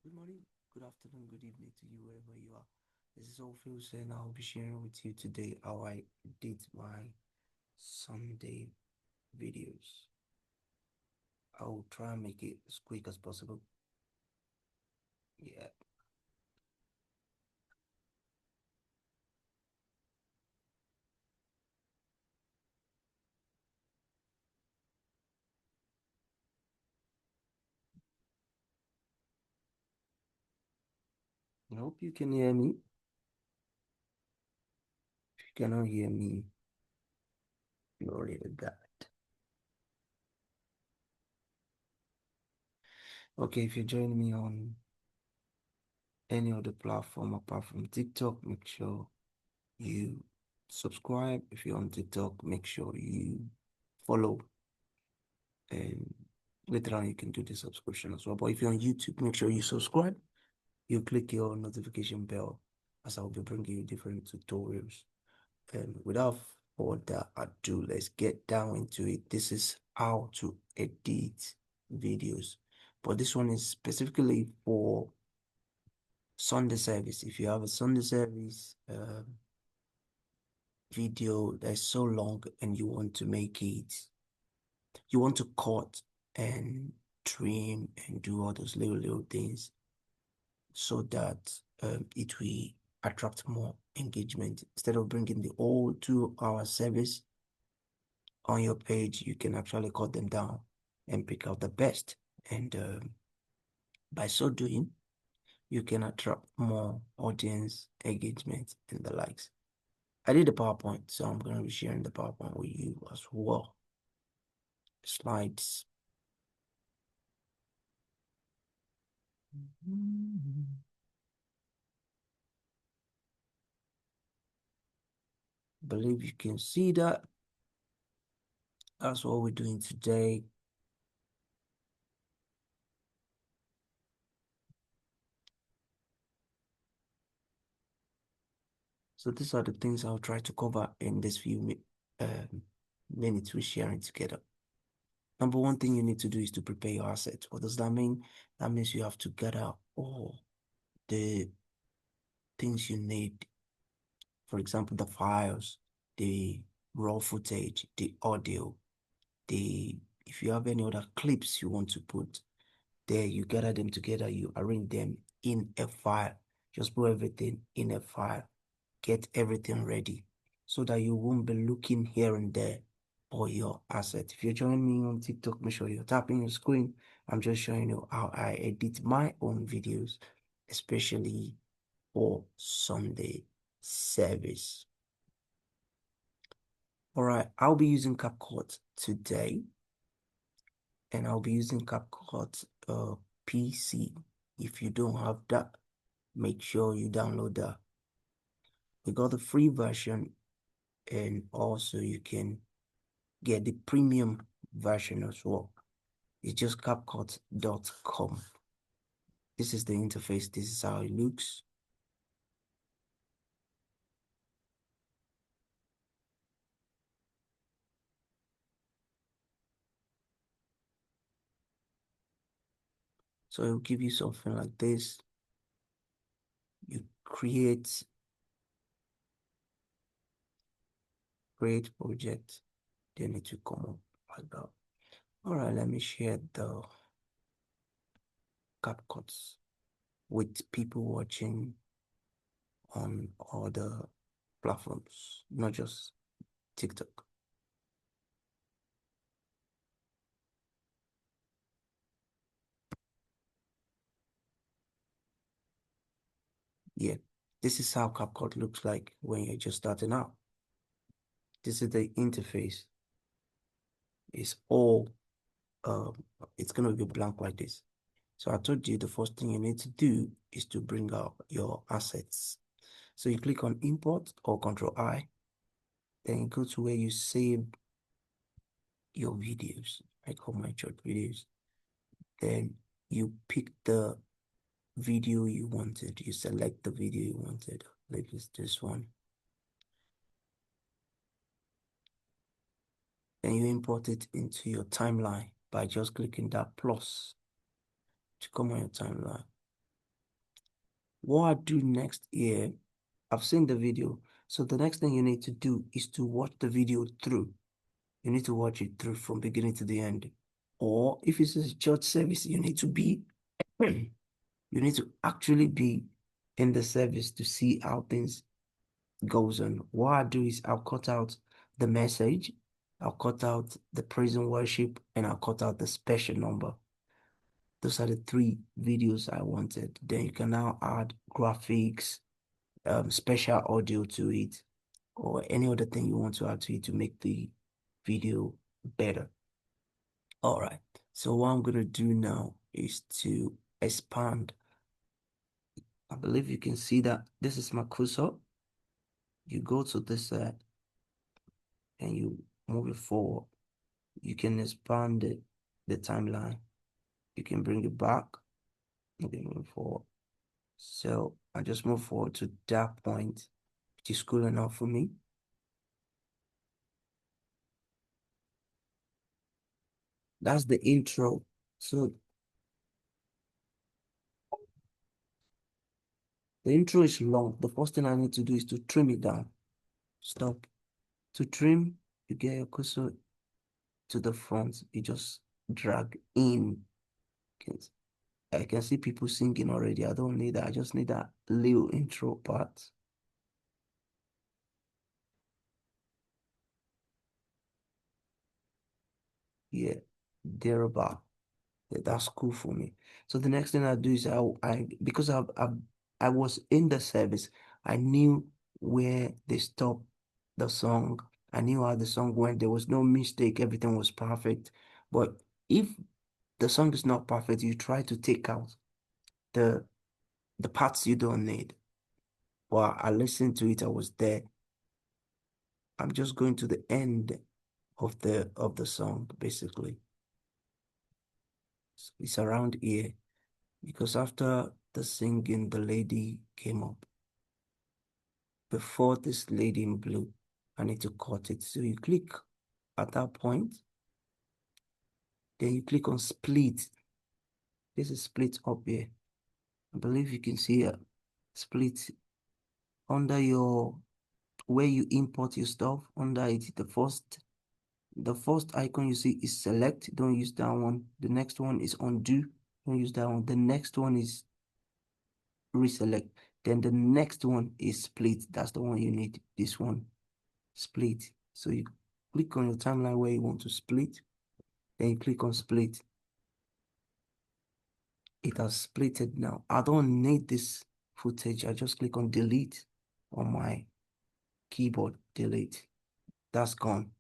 Good morning, good afternoon, good evening to you wherever you are. This is Ophil and I'll be sharing with you today how I did my Sunday videos. I'll try and make it as quick as possible. Yeah. I hope you can hear me. If you cannot hear me, you're really bad. Okay, if you're joining me on any other platform apart from TikTok, make sure you subscribe. If you're on TikTok, make sure you follow, and later on you can do the subscription as well. But if you're on YouTube, make sure you subscribe. You click your notification bell as I'll be bringing you different tutorials. And without further ado, let's get down into it. This is how to edit videos, but this one is specifically for Sunday service. If you have a Sunday service video that's so long and you want to make it, you want to cut and trim and do all those little things so that it will attract more engagement. Instead of bringing the whole 2 hour service on your page, you can actually cut them down and pick out the best. And by so doing, you can attract more audience engagement and the likes. I did the PowerPoint, so I'm going to be sharing the PowerPoint with you as well. Slides. Believe you can see that. That's what we're doing today. So these are the things I'll try to cover in this few minutes we're sharing together. Number one thing you need to do is to prepare your assets. What does that mean? That means you have to gather all the things you need. For example, the files, the raw footage, the audio, if you have any other clips you want to put there, you gather them together, you arrange them in a file. Just put everything in a file. Get everything ready so that you won't be looking here and there for your asset. If you're joining me on TikTok, make sure you're tapping your screen. I'm just showing you how I edit my own videos, especially for Sunday service. All right, I'll be using CapCut today, and I'll be using CapCut PC. If you don't have that, make sure you download that. We got the free version, and also you can get the premium version as well. It's just CapCut.com. This is the interface. This is how it looks. So it will give you something like this. You create project, then it will come up like that. All right, let me share the CapCuts with people watching on other platforms, not just TikTok. Yeah, this is how CapCut looks like when you're just starting out. This is the interface. It's all, it's gonna be blank like this. So I told you the first thing you need to do is to bring out your assets. So you click on import or Control I, then you go to where you save your videos. I call my short videos. Then you pick the video you wanted. You select the video you wanted. Like this one. Then you import it into your timeline by just clicking that plus to come on your timeline. What I do next here, I've seen the video. So the next thing you need to do is to watch the video through. You need to watch it through from beginning to the end. Or if it's a church service, you need to be, you need to actually be in the service to see how things goes on. What I do is I'll cut out the message, I'll cut out the praise and worship, and I'll cut out the special number. Those are the three videos I wanted. Then you can now add graphics, special audio to it, or any other thing you want to add to it to make the video better. All right. So what I'm gonna do now is to expand. I believe you can see that this is my cursor. You go to this side and you move it forward. You can expand the timeline. You can bring it back. You can move forward. So I just move forward to that point, which is cool enough for me. That's the intro. So the intro is long. The first thing I need to do is to trim it down. Stop. To trim, you get your cursor to the front. You just drag in. I can see people singing already. I don't need that. I just need that little intro part. Yeah, thereabout. Yeah, that's cool for me. So the next thing I do is I because I was in the service, I knew where they stopped the song. I knew how the song went. There was no mistake. Everything was perfect. But if the song is not perfect, you try to take out the the parts you don't need. Well, I listened to it. I was there. I'm just going to the end of the song, basically. It's around here. Because after the singing, the lady came up. Before this lady in blue, I need to cut it. So you click at that point, then you click on split. This is split up here. I believe you can see a split under your where you import your stuff. Under it, the first icon you see is select. Don't use that one. The next one is undo. Don't use that one. The next one is reselect. Then the next one is split. That's the one you need. This one, split. So you click on your timeline where you want to split. Then you click on split. It has splitted now. I don't need this footage. I just click on delete on my keyboard. Delete. That's gone.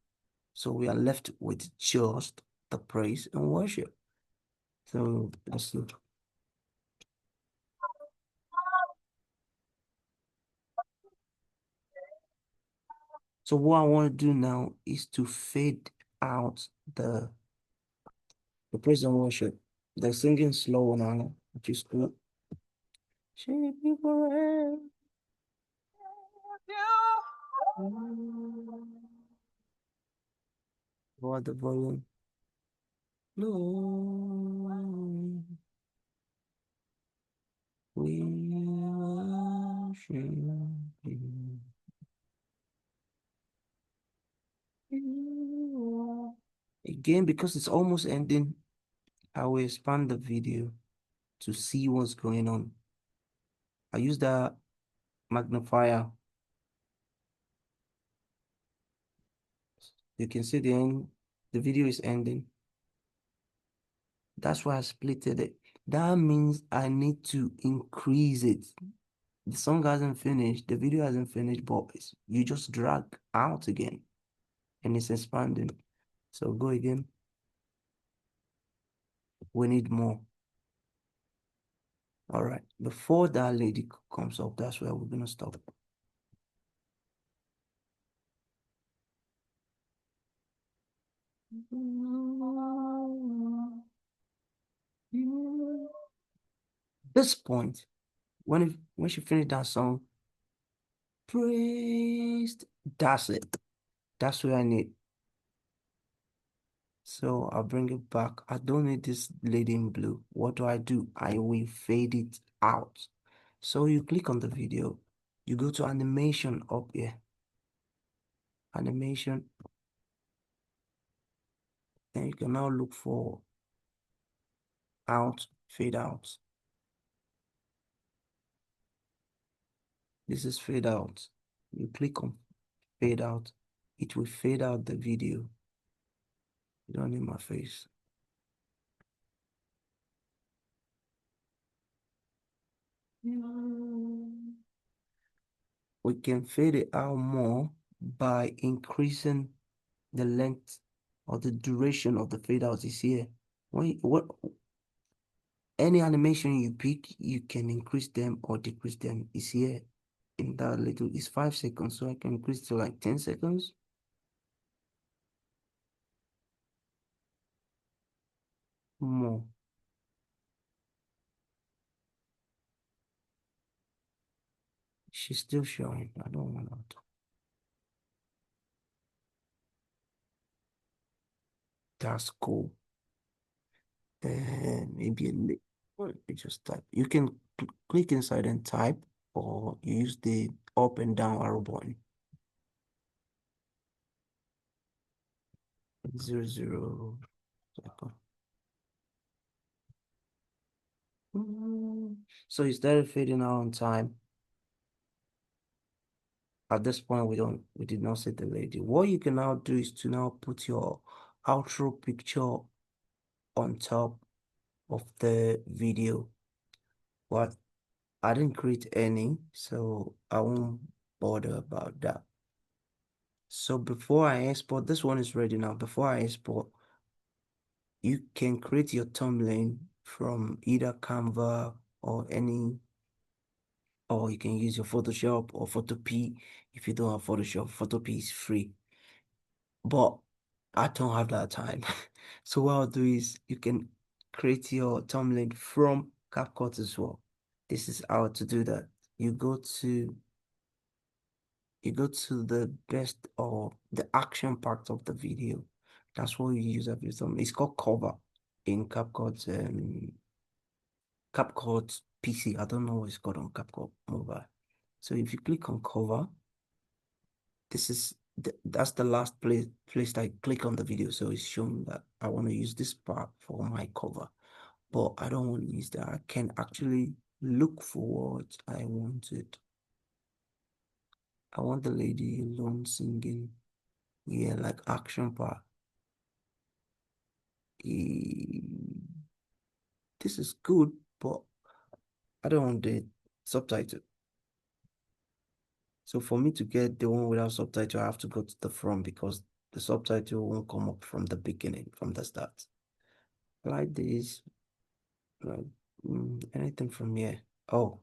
So we are left with just the praise and worship. So let's look. So what I want to do now is to fade out the praise and worship. They're singing slow now, which is cool. Shape me forever. What the volume? Lord, we worship you. Again, because it's almost ending, I will expand the video to see what's going on. I use the magnifier. You can see the end. The video is ending. That's why I splitted it. That means I need to increase it. The song hasn't finished, the video hasn't finished, but you just drag out again and it's expanding. So go again. We need more. All right. Before that lady comes up, that's where we're gonna stop. This point, when she finished that song, praised. That's it. That's what I need. So I'll bring it back. I don't need this lady in blue. What do? I will fade it out. So you click on the video, you go to animation up here, animation, and you can now look for out, fade out. This is fade out. You click on fade out, it will fade out the video. You don't need my face. We can fade it out more by increasing the length or the duration of the fade out is here. What any animation you pick, you can increase them or decrease them. Is here in that little, it's 5 seconds, so I can increase to like 10 seconds more. She's still showing. I don't want to. That's cool. Maybe a little. Let me just type. You can click inside and type, or you use the up and down arrow button. 00 second. So it started fading out on time. At this point, we did not set the lady. What you can now do is to now put your outro picture on top of the video. But I didn't create any, so I won't bother about that. So before I export, this one is ready now. Before I export, you can create your thumbnail from either Canva or any, or you can use your Photoshop or Photopea. If you don't have Photoshop, Photopea is free. But I don't have that time. So what I'll do is you can create your thumbnail from CapCut as well. This is how to do that. You go to the best or the action part of the video. That's what you use every time. It's called cover in CapCut PC. I don't know what it's called on CapCut mobile. So if you click on cover, this is that's the last place I click on the video. So it's showing that I want to use this part for my cover, but I don't want to use that. I can actually look for what I wanted. I want the lady alone singing. Yeah, like action part. Eh, This is good, but I don't want the subtitle. So for me to get the one without subtitle, I have to go to the front because the subtitle won't come up from the beginning, from the start. Like this, like anything from here. Oh,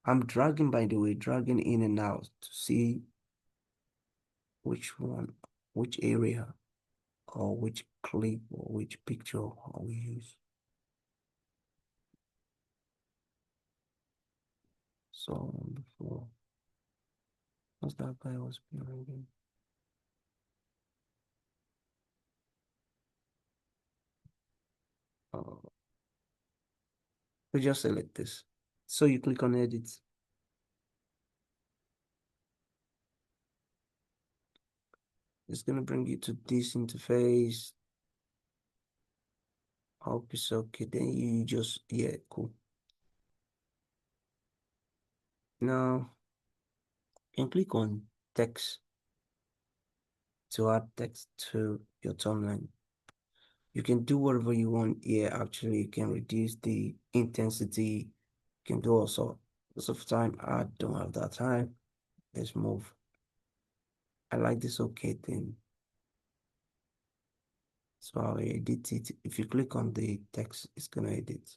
I'm dragging, by the way, dragging in and out to see which one, which area, or which clip, or which picture I will use. So before, what's that guy was behind? Oh, we just select this. So you click on edit. It's gonna bring you to this interface. Hope it's okay. Then you just, yeah, cool. Now you can click on text to add text to your timeline. You can do whatever you want here. Actually, you can reduce the intensity. You can do also lots of time. I don't have that time. Let's move. I like this okay thing. So I'll edit it. If you click on the text, it's gonna edit.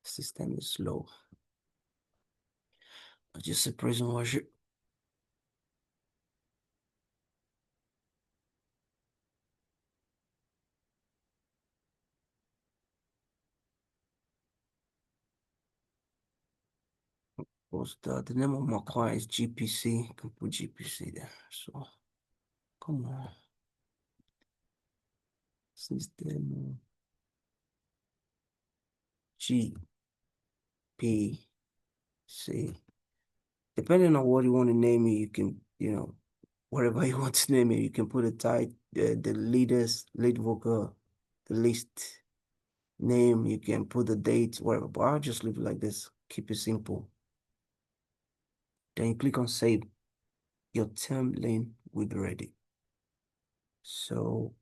System is slow. I just say praise and worship. What's the name of my client is GPC. You can put GPC there. So Come on. System G P C. Depending on what you want to name it, you can, whatever you want to name it, you can put a type, the lead vocal, the list name, you can put the date, whatever. But I'll just leave it like this. Keep it simple. Then you click on save. Your template will be ready. So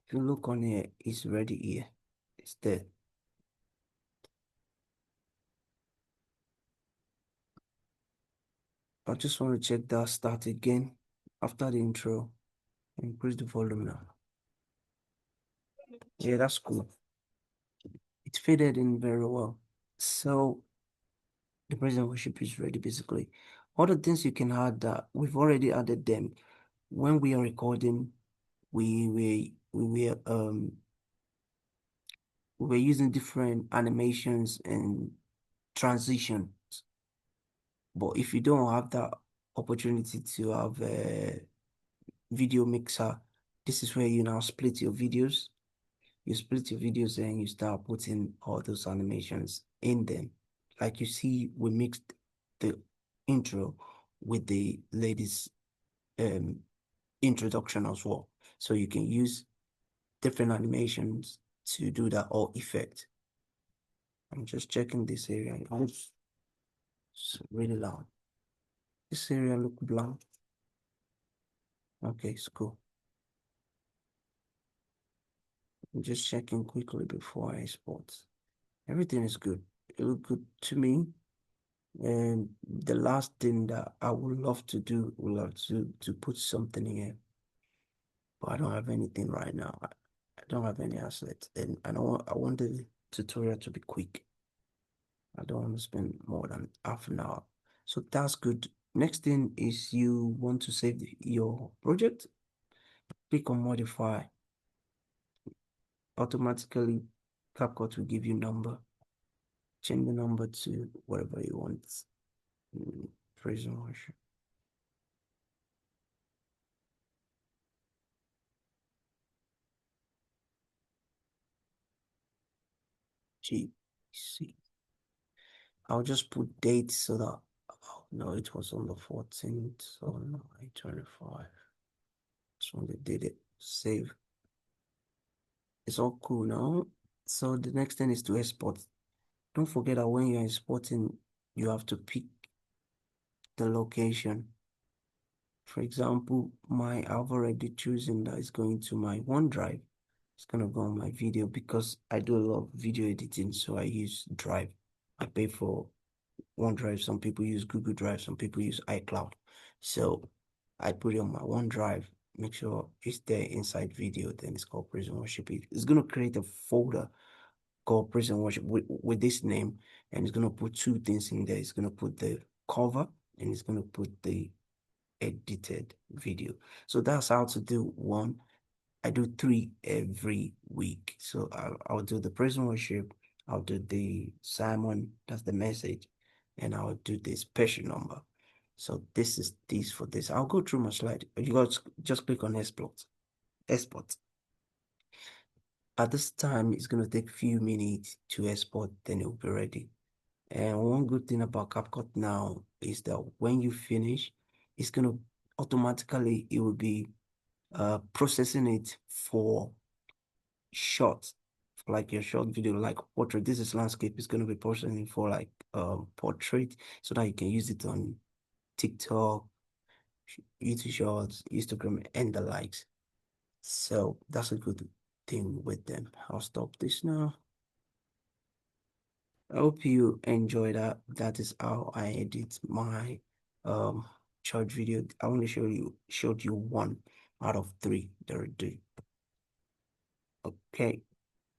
if you look on here, it's ready here. It's there. I just want to check that start again after the intro. Increase the volume now. Yeah, that's cool. It faded in very well. So the praise and worship is ready basically. All the things you can add that we've already added them. When we are recording, we were using different animations and transitions. But if you don't have that opportunity to have a video mixer, this is where you now split your videos. You split your videos and you start putting all those animations in them. Like you see, we mixed the intro with the lady's um, introduction as well. So you can use different animations to do that or effect. I'm just checking this area. It looks really loud. This area look blank. Okay, it's cool. I'm just checking quickly before I export. Everything is good. It look good to me. And the last thing that I would love to do would love to put something here, but I don't have anything right now. I don't have any assets, and I want the tutorial to be quick. I don't want to spend more than half an hour. So that's good. Next thing is you want to save your project. Click on modify. Automatically, CapCut will give you number. Change the number to whatever you want. Praise and worship. GC. I'll just put date so that, oh no, it was on the 14th, so no, 25. That's when they did it. Save. It's all cool now. So the next thing is to export. Don't forget that when you're exporting, you have to pick the location. For example, I've already chosen that it's going to my OneDrive. It's gonna go on my video because I do a lot of video editing, so I use Drive. I pay for OneDrive. Some people use Google Drive. Some people use iCloud. So I put it on my OneDrive. Make sure it's there inside video. Then it's called Praise and Worship. It's gonna create a folder called Praise and Worship with this name, and it's gonna put two things in there. It's gonna put the cover and it's gonna put the edited video. So that's how to do one. I do three every week. So I'll do the praise and worship, I'll do the sermon, that's the message, and I'll do the special number. So this is this for this. I'll go through my slide. You guys just click on export. Export. At this time, it's gonna take a few minutes to export, then it will be ready. And one good thing about CapCut now is that when you finish, it's gonna automatically it will be processing it for short, like your short video, like portrait. This is landscape. It's gonna be processing for like portrait, so that you can use it on TikTok, YouTube Shorts, Instagram, and the likes. So that's a good thing with them. I'll stop this now. I hope you enjoy that. That is how I edit my short video. I only showed you one out of three that I do. Okay,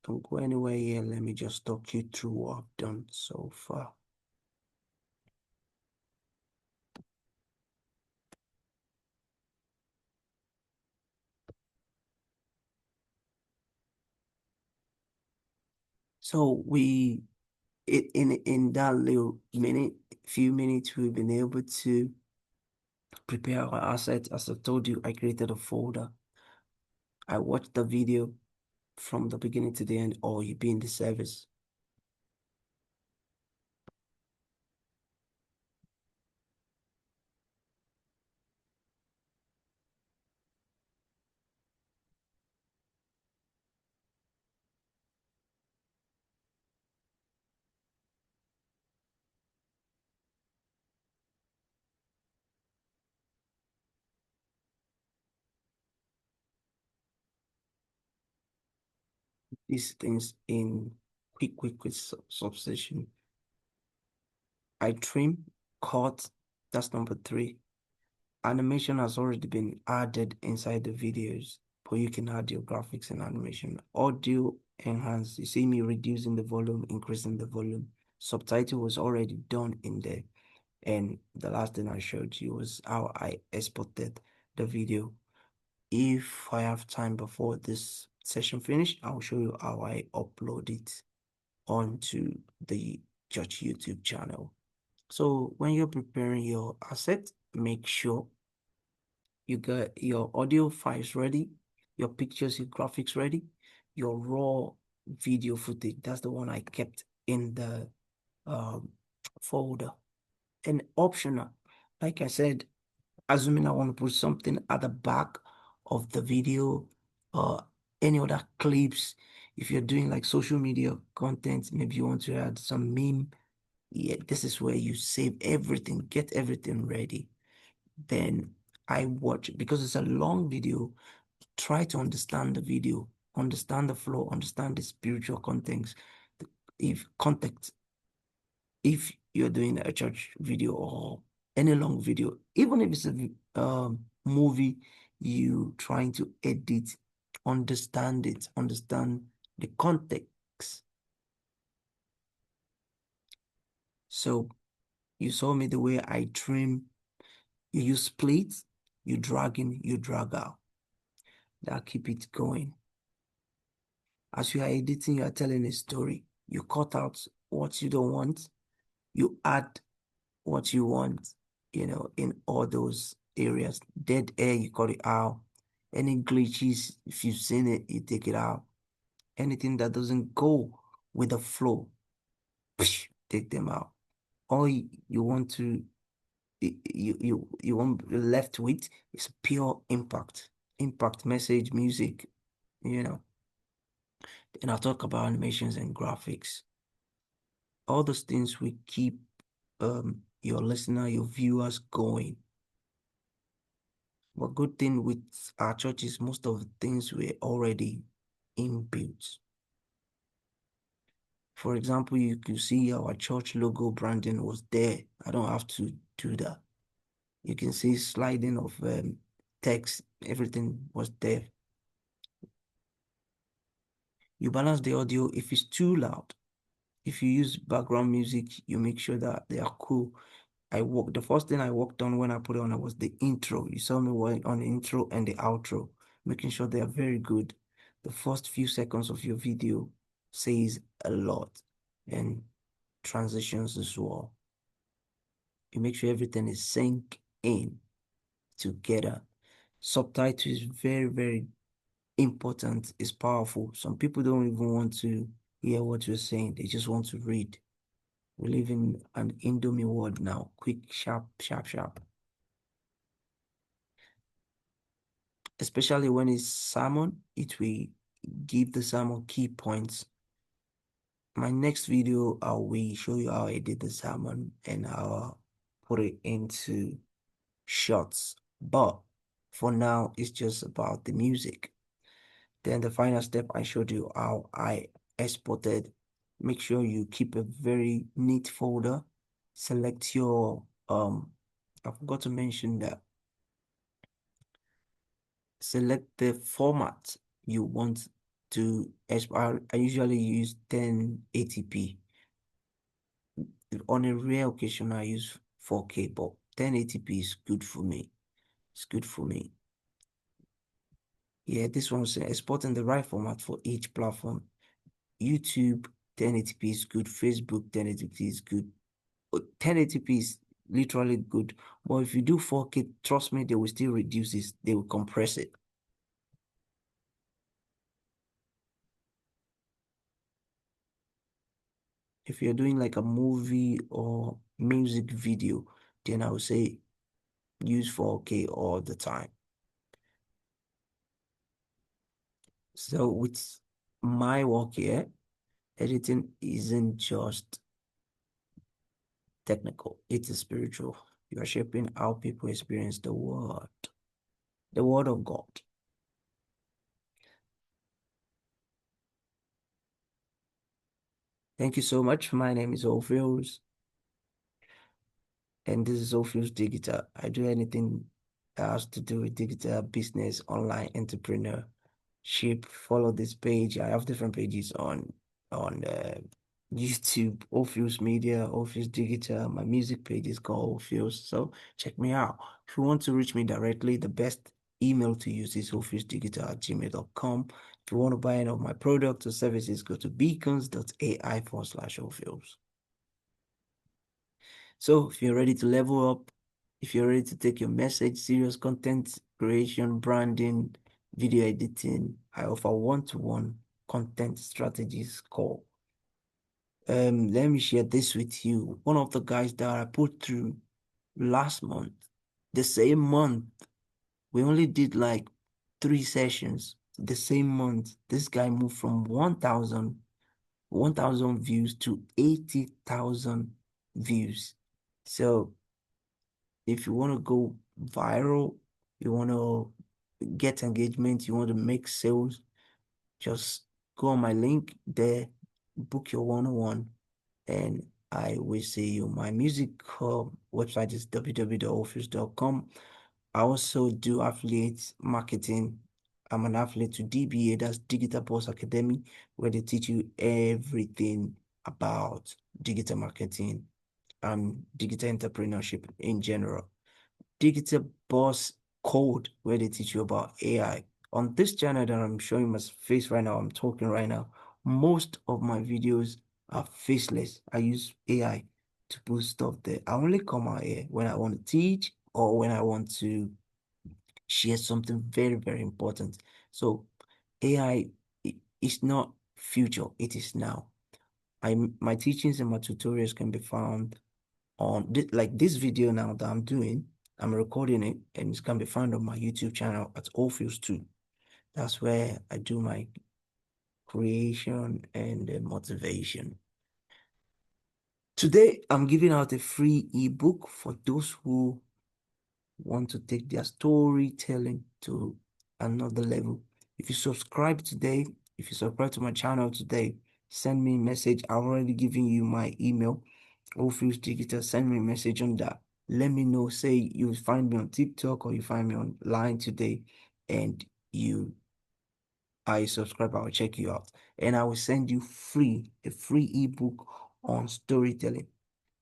don't go anywhere here. Let me just talk you through what I've done so far. So in that little few minutes, we've been able to prepare our assets. As I told you, I created a folder. I watched the video from the beginning to the end, or you be in the service. These things in quick subsession. I trim, cut, that's number three. Animation has already been added inside the videos, but you can add your graphics and animation. Audio enhance, you see me reducing the volume, increasing the volume. Subtitle was already done in there. And the last thing I showed you was how I exported the video. If I have time before this session finish, I'll show you how I upload it onto the church YouTube channel. So when you're preparing your asset, make sure you got your audio files ready, your pictures, your graphics ready, your raw video footage. That's the one I kept in the um, folder. And optional, like I said, assuming I want to put something at the back of the video or any other clips. If you're doing like social media content, maybe you want to add some meme. Yeah, this is where you save everything, get everything ready. Then I watch because it's a long video. Try to understand the video, understand the flow, understand the spiritual context. If context, if you're doing a church video or any long video, even if it's a movie, you trying to edit, understand it, understand the context. So you saw me the way I trim. You use split, you drag in, you drag out. That keep it going. As you are editing, you are telling a story. You cut out what you don't want. You add what you want, in all those areas. Dead air, you cut it out. Any glitches, if you've seen it, you take it out. Anything that doesn't go with the flow, take them out. All you want to, you want left with is pure impact message, music, you know. And I'll talk about animations and graphics. All those things will keep your listener, your viewers going. But good thing with our church is most of the things were already inbuilt. For example, you can see our church logo branding was there. I don't have to do that. You can see sliding of text, everything was there. You balance the audio if it's too loud. If you use background music, you make sure that they are cool. The first thing I worked on when I put it on was the intro. You saw me working on the intro and the outro, making sure they are very good. The first few seconds of your video says a lot, and transitions as well. You make sure everything is sync in together. Subtitle is very important. It's powerful. Some people don't even want to hear what you're saying. They just want to read. We live in an Indomie world now. Quick, sharp. Especially when it's sermon, it will give the sermon key points. My next video, I will show you how I did the sermon and I'll put it into shots. But for now, it's just about the music. Then the final step, I showed you how I exported. Make sure you keep a very neat folder. Select your, I forgot to mention that. Select the format you want to export. I usually use 1080p. On a rare occasion, I use 4K, but 1080p is good for me. It's good for me. Yeah, this one's exporting the right format for each platform. YouTube 1080p is good. Facebook 1080p is good. 1080p is literally good. But if you do 4K, trust me, they will still reduce it. They will compress it. If you're doing like a movie or music video, then I would say use 4K all the time. So with my work here, editing isn't just technical, it is spiritual. You are shaping how people experience the word of God. Thank you so much. My name is Ophios, and this is Ophios Digital. I do anything that has to do with digital business, online entrepreneurship. Follow this page. I have different pages on YouTube, Ophios Media, Ophios Digital. My music page is called Ophios. So check me out. If you want to reach me directly, the best email to use is ophiosdigital@gmail.com. If you want to buy any of my products or services, go to beacons.ai/Ophios. So if you're ready to level up, if you're ready to take your message, serious content creation, branding, video editing, I offer one-to-one content strategies call. Let me share this with you. One of the guys that I put through last month, the same month, we only did like 3 sessions. The same month, this guy moved from 1,000 views to 80,000 views. So if you want to go viral, you want to get engagement, you want to make sales, just go on my link there, book your one-on-one, and I will see you. My music website is www.office.com. I also do affiliate marketing. I'm an affiliate to DBA, that's Digital Boss Academy, where they teach you everything about digital marketing and digital entrepreneurship in general. Digital Boss Code, where they teach you about AI. On this channel that I'm showing my face right now, I'm talking right now, most of my videos are faceless. I use AI to put stuff there. I only come out here when I want to teach or when I want to share something very, very important. So AI is not future, it is now. My teachings and my tutorials can be found on this, like this video now that I'm doing. I'm recording it and it can be found on my YouTube channel at Allfields 2. That's where I do my creation and motivation. Today, I'm giving out a free ebook for those who want to take their storytelling to another level. If you subscribe today, if you subscribe to my channel today, send me a message. I've already given you my email, Allfields Digital. Send me a message on that. Let me know. Say you find me on TikTok or you find me online today, and you I subscribe. I will check you out, and I will send you a free ebook on storytelling.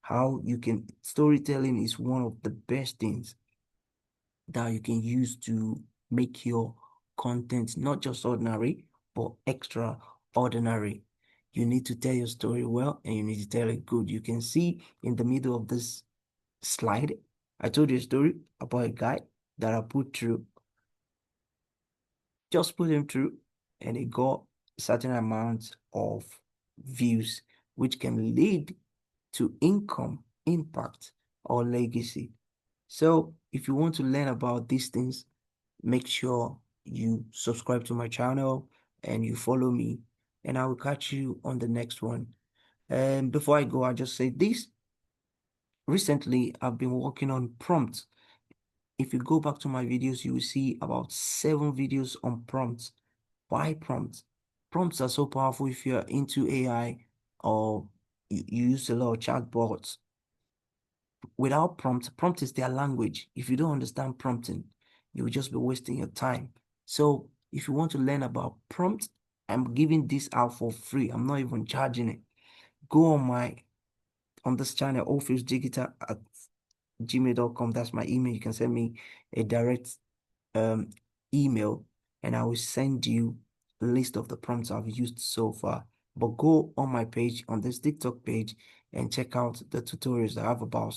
How you can storytelling is one of the best things that you can use to make your content not just ordinary, but extraordinary. You need to tell your story well and you need to tell it good. You can see in the middle of this slide, I told you a story about a guy that I put through, just put him through, and he got a certain amount of views, which can lead to income, impact, or legacy. So if you want to learn about these things, make sure you subscribe to my channel and you follow me, and I will catch you on the next one. And before I go, I'll just say this. Recently, I've been working on prompts. If you go back to my videos, you will see about 7 videos on prompts. Why prompts? Prompts are so powerful if you're into AI or you use a lot of chatbots. Without prompt is their language. If you don't understand prompting, you will just be wasting your time. So if you want to learn about prompt, I'm giving this out for free. I'm not even charging it. Go on this channel, allfieldsdigital@gmail.com. That's my email. You can send me a direct um email and I will send you a list of the prompts I've used so far. But go on my page, on this TikTok page, and check out the tutorials. I have about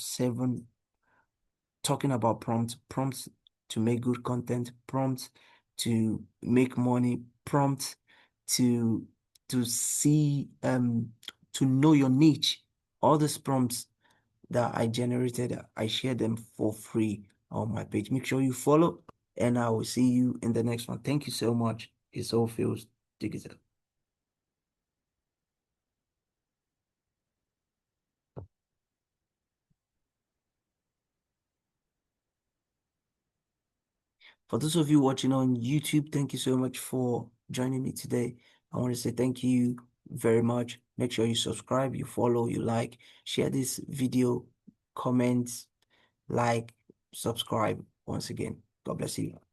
talking about prompts to make good content, prompts to make money, prompts to see to know your niche. All these prompts that I generated, I share them for free on my page. Make sure you follow, and I will see you in the next one. Thank you so much. It's all feels digital. For those of you watching on YouTube, thank you so much for joining me today. I want to say thank you very much. Make sure you subscribe, you follow, you like, share this video, comment, like, subscribe once again. God bless you.